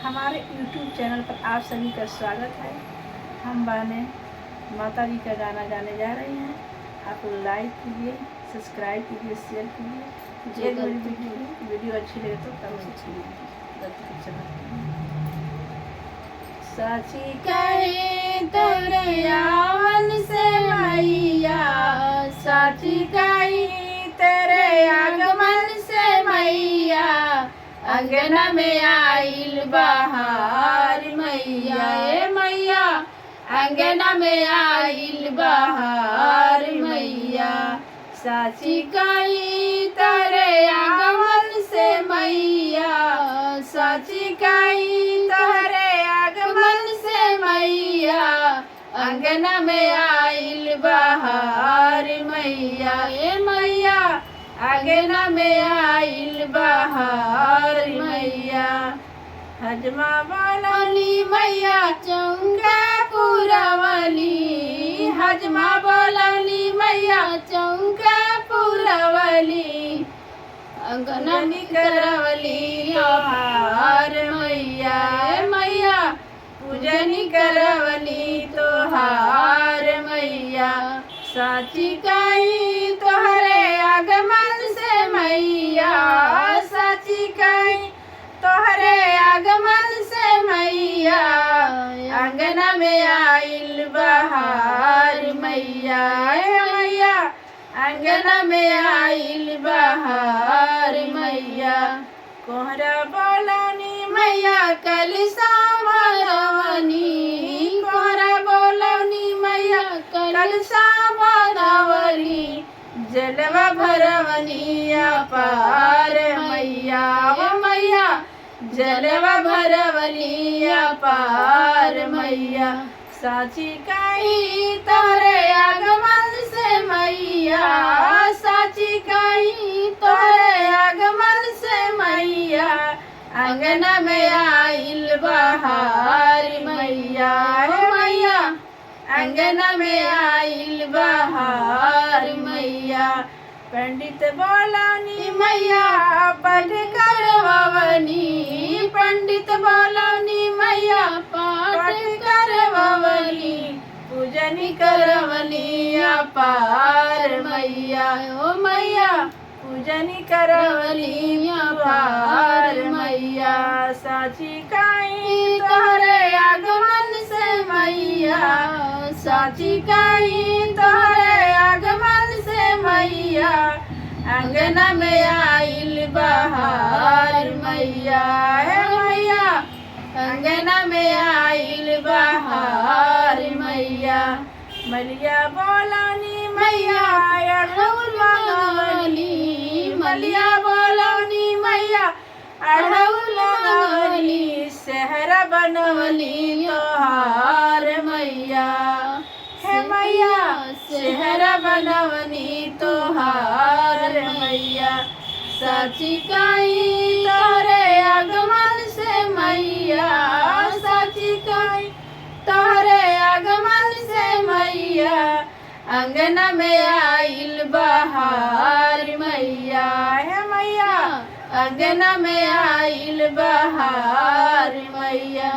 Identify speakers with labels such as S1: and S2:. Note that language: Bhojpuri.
S1: हमारे YouTube चैनल पर आप सभी का स्वागत है। हम बाने माता जी का गाना गाने जा रहे हैं। आप लाइक कीजिए, सब्सक्राइब कीजिए, शेयर कीजिए। यदि मेरी वीडियो अच्छी लगे तो कमेंट कीजिए। साची कहे तेरे आवन से मैया, साची कही तेरे आगमन से मैया, अंगना में आइल बहार मैया, ए मैया अंगना में आइल बहार मैया। साची कही तेरे आगमन से मैया, साची कही तेरे आगमन से मैया, अंगना में आइल बहार मैया, ए मैया अंगना में आइल बहार मैया। हजमा बोलौनी मैया चौका पुरवली, हजमा बोलौनी मैया चौका पुरवली, अंगना करवली तोहार मैया, मैया पूजनी करवली तोहार मैया। साची कही तोहरे आगमन से मैया, साची कही तोहरे आगमन से मैया, अंगना में आइल बहार मैया, मैया अंगना में आइल बहार मैया। कोहरा बोलौनी मैया कलसा भरवनी, कोहरा बोलौनी मैया कलसा भरवनी, जलवा भरवनी अपार मैया, ओ मैया जलवा भरवनी अपार मैया। साची कही तोरे आगमन से मैया, साची कही तोरे आगमन से मैया, अंगना में आइल बहार मैया, मैया अंगना में आइल बहार मैया। पंडित बोलौनी मैया पाठ करवनी, पंडित बोलौनी मैया पाठ करवनी, पूजनी करवनी अपार मैया, ओ मैया पूजनी करवनी अपार मैया। साची कही तोहरे आगमन से मैया, साची कही तोहरे आगमन से मैया, अंगना में आइल बहार मैया, मैया अंगना में आइल बहार मैया। मलिया बोलौनी मैया अढ़ौल मंगवली, मलिया बोलौनी मैया अढ़ौल मंगवली, सेहरा बनवली तोहार मैया, हे मैया सेहरा बनवनी तोहार मैया। साची कही तोरे आगमन से मैया, साची कही तोरे आगमन से मैया, अंगना में आइल बहार मैया, हे मैया अंगना में आइल बहार मैया।